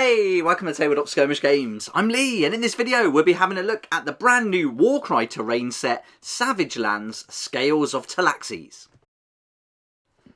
Hey, welcome to Tabletop Skirmish Games. I'm Lee, and in this video we'll be having a look at the brand new Warcry terrain set, Savage Lands, Scales of Talaxes.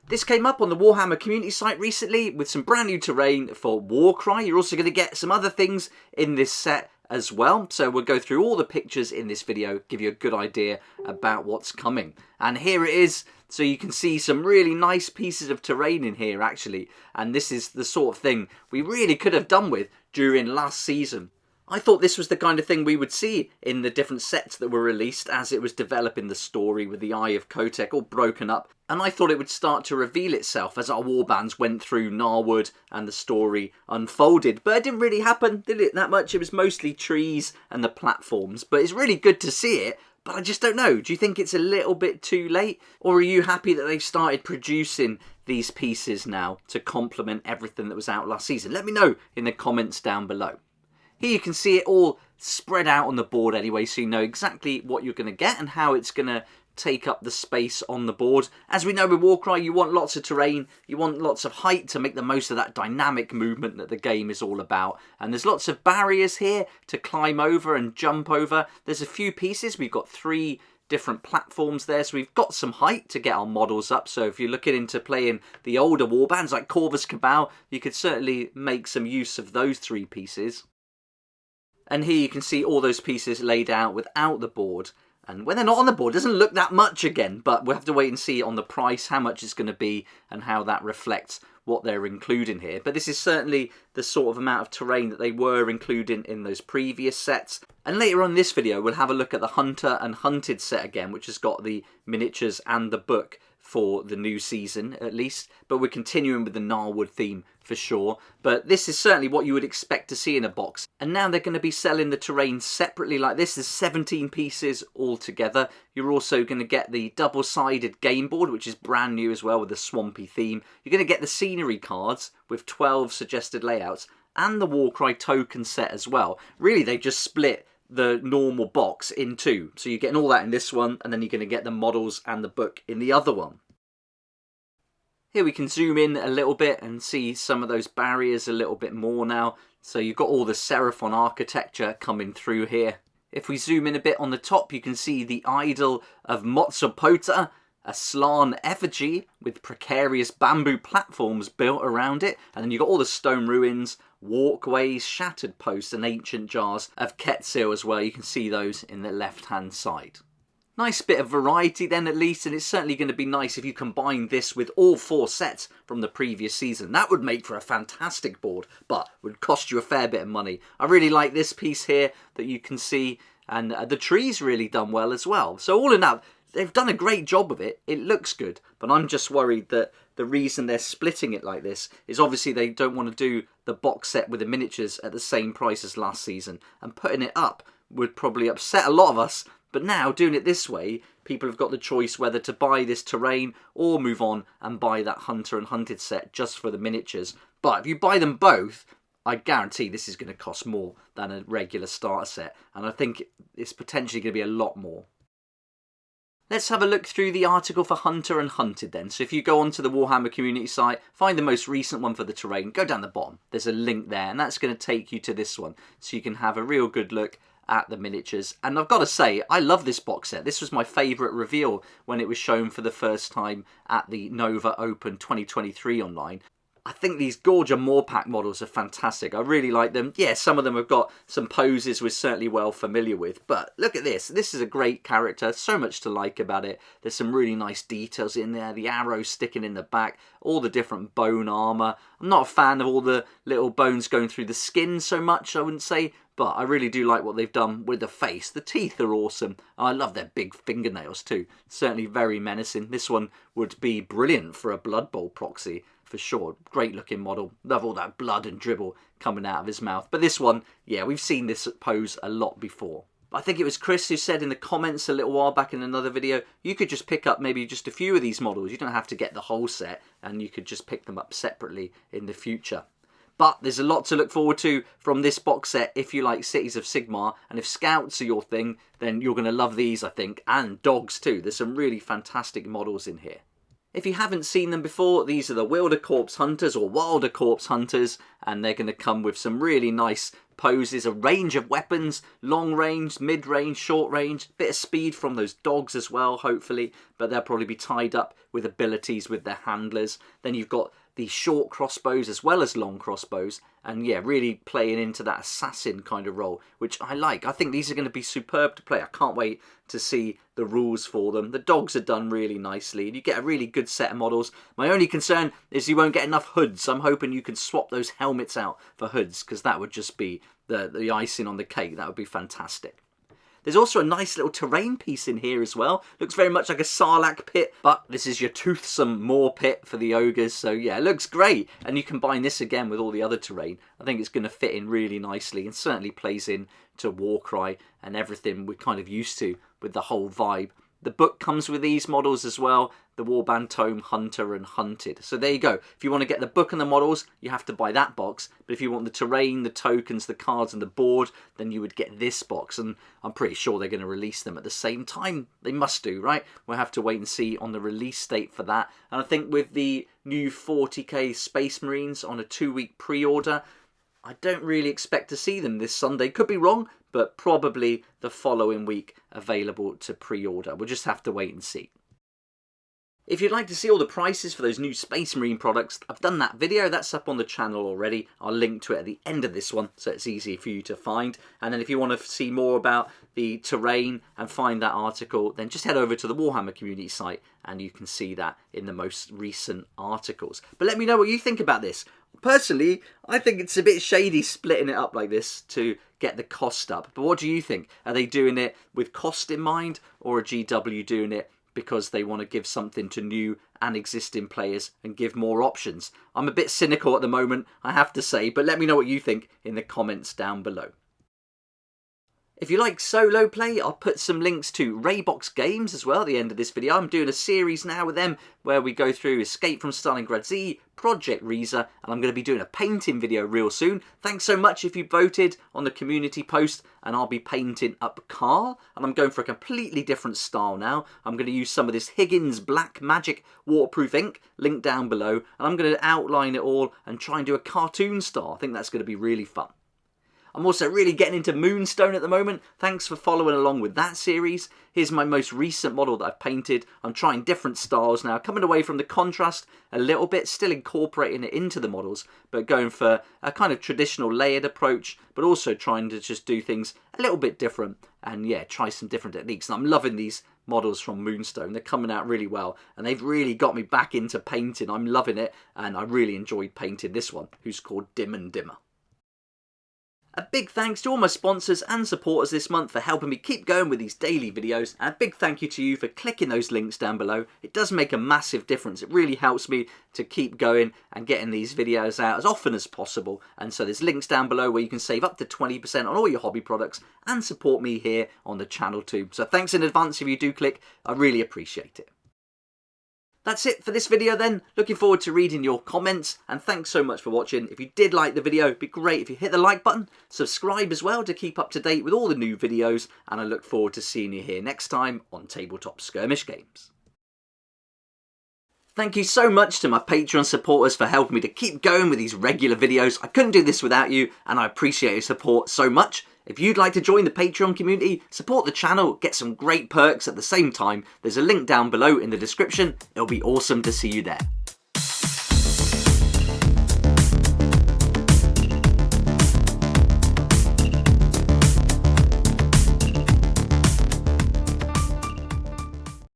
This came up on the Warhammer community site recently with some brand new terrain for Warcry. You're also going to get some other things in this set as well. So we'll go through all the pictures in this video, give you a good idea about what's coming. And here it is. So you can see some really nice pieces of terrain in here actually. And this is the sort of thing we really could have done with during last season. I thought this was the kind of thing we would see in the different sets that were released as it was developing the story with the Eye of Kotek all broken up. And I thought it would start to reveal itself as our warbands went through Narwood and the story unfolded. But it didn't really happen, did it, that much? It was mostly trees and the platforms. But it's really good to see it. But I just don't know. Do you think it's a little bit too late? Or are you happy that they've started producing these pieces now to complement everything that was out last season? Let me know in the comments down below. Here you can see it all spread out on the board anyway, so you know exactly what you're going to get and how it's going to take up the space on the board. As we know with Warcry, you want lots of terrain, you want lots of height to make the most of that dynamic movement that the game is all about. And there's lots of barriers here to climb over and jump over. There's a few pieces. We've got 3 different platforms there, so we've got some height to get our models up. So if you're looking into playing the older warbands like Corvus Cabal, you could certainly make some use of those 3 pieces. And here you can see all those pieces laid out without the board. And when they're not on the board, it doesn't look that much again, but we'll have to wait and see on the price how much it's going to be and how that reflects what they're including here. But this is certainly the sort of amount of terrain that they were including in those previous sets. And later on in this video, we'll have a look at the Hunter and Hunted set again, which has got the miniatures and the book for the new season at least, but we're continuing with the Narwood theme for sure. But this is certainly what you would expect to see in a box. And now they're going to be selling the terrain separately like this. There's 17 pieces altogether. You're also going to get the double-sided game board, which is brand new as well with the swampy theme. You're going to get the scenery cards with 12 suggested layouts and the Warcry token set as well. Really, they just split the normal box in 2. So you're getting all that in this one, and then you're going to get the models and the book in the other one. Here we can zoom in a little bit and see some of those barriers a little bit more now. So you've got all the Seraphon architecture coming through here. If we zoom in a bit on the top, you can see the idol of Motsopota, a Slan effigy with precarious bamboo platforms built around it. And then you've got all the stone ruins, walkways, shattered posts and ancient jars of Quetzal as well. You can see those in the left-hand side. Nice bit of variety then at least, and it's certainly going to be nice if you combine this with all 4 sets from the previous season. That would make for a fantastic board, but would cost you a fair bit of money. I really like this piece here that you can see, and the tree's really done well as well. So all in all, they've done a great job of it. It looks good, but I'm just worried that the reason they're splitting it like this is obviously they don't want to do the box set with the miniatures at the same price as last season, and putting it up would probably upset a lot of us. But now, doing it this way, people have got the choice whether to buy this terrain or move on and buy that Hunter and Hunted set just for the miniatures. But if you buy them both, I guarantee this is going to cost more than a regular starter set. And I think it's potentially going to be a lot more. Let's have a look through the article for Hunter and Hunted then. So if you go onto the Warhammer community site, find the most recent one for the terrain, go down the bottom. There's a link there, and that's going to take you to this one. So you can have a real good look at the miniatures. And I've got to say, I love this box set. This was my favourite reveal when it was shown for the first time at the Nova Open 2023 online. I think these Gorger Moorpack models are fantastic. I really like them. Yeah, some of them have got some poses we're certainly well familiar with. But look at this. This is a great character. So much to like about it. There's some really nice details in there. The arrow sticking in the back. All the different bone armour. I'm not a fan of all the little bones going through the skin so much, I wouldn't say. But I really do like what they've done with the face. The teeth are awesome. I love their big fingernails too. Certainly very menacing. This one would be brilliant for a Blood Bowl proxy. For sure, great looking model. Love all that blood and dribble coming out of his mouth. But this one, yeah, we've seen this pose a lot before. I think it was Chris who said in the comments a little while back in another video, you could just pick up maybe just a few of these models. You don't have to get the whole set, and you could just pick them up separately in the future. But there's a lot to look forward to from this box set if you like Cities of Sigmar. And if Scouts are your thing, then you're going to love these, I think. And Dogs too. There's some really fantastic models in here. If you haven't seen them before, these are the Wilder Corpse Hunters or Wilder Corpse Hunters, and they're going to come with some really nice poses, a range of weapons, long range, mid range, short range, bit of speed from those dogs as well, hopefully, but they'll probably be tied up with abilities with their handlers. Then you've got the short crossbows as well as long crossbows, and yeah, really playing into that assassin kind of role, which I like. I think these are going to be superb to play. I can't wait to see the rules for them. The dogs are done really nicely, and you get a really good set of models. My only concern is you won't get enough hoods. I'm hoping you can swap those helmets out for hoods, because that would just be the icing on the cake. That would be fantastic. There's also a nice little terrain piece in here as well. Looks very much like a Sarlacc pit, but this is your toothsome moor pit for the ogres. So yeah, it looks great. And you combine this again with all the other terrain. I think it's going to fit in really nicely, and certainly plays in to Warcry and everything we're kind of used to with the whole vibe. The book comes with these models as well, the Warband Tome, Hunter and Hunted. So there you go. If you want to get the book and the models, you have to buy that box. But if you want the terrain, the tokens, the cards and the board, then you would get this box. And I'm pretty sure they're going to release them at the same time. They must do, right? We'll have to wait and see on the release date for that. And I think with the new 40k Space Marines on a 2-week pre-order, I don't really expect to see them this Sunday. Could be wrong, but probably the following week available to pre-order. We'll just have to wait and see. If you'd like to see all the prices for those new Space Marine products, I've done that video. That's up on the channel already. I'll link to it at the end of this one, so it's easy for you to find. And then if you want to see more about the terrain and find that article, then just head over to the Warhammer community site and you can see that in the most recent articles. But let me know what you think about this. Personally, I think it's a bit shady splitting it up like this to get the cost up. But what do you think? Are they doing it with cost in mind, or are GW doing it because they want to give something to new and existing players and give more options? I'm a bit cynical at the moment, I have to say, but let me know what you think in the comments down below. If you like solo play, I'll put some links to Raybox Games as well at the end of this video. I'm doing a series now with them where we go through Escape from Stalingrad Z, Project Reza, and I'm going to be doing a painting video real soon. Thanks so much if you voted on the community post, and I'll be painting up Carl, and I'm going for a completely different style now. I'm going to use some of this Higgins Black Magic waterproof ink, link down below, and I'm going to outline it all and try and do a cartoon style. I think that's going to be really fun. I'm also really getting into Moonstone at the moment. Thanks for following along with that series. Here's my most recent model that I've painted. I'm trying different styles now, coming away from the contrast a little bit, still incorporating it into the models, but going for a kind of traditional layered approach, but also trying to just do things a little bit different and yeah, try some different techniques. And I'm loving these models from Moonstone. They're coming out really well, and they've really got me back into painting. I'm loving it, and I really enjoyed painting this one, who's called Dim and Dimmer. A big thanks to all my sponsors and supporters this month for helping me keep going with these daily videos, and a big thank you to you for clicking those links down below. It does make a massive difference. It really helps me to keep going and getting these videos out as often as possible. And so there's links down below where you can save up to 20% on all your hobby products and support me here on the channel too. So thanks in advance if you do click. I really appreciate it. That's it for this video then. Looking forward to reading your comments, and thanks so much for watching. If you did like the video, it'd be great if you hit the like button, subscribe as well to keep up to date with all the new videos, and I look forward to seeing you here next time on Tabletop Skirmish Games. Thank you so much to my Patreon supporters for helping me to keep going with these regular videos. I couldn't do this without you, and I appreciate your support so much. If you'd like to join the Patreon community, support the channel, get some great perks at the same time, there's a link down below in the description. It'll be awesome to see you there.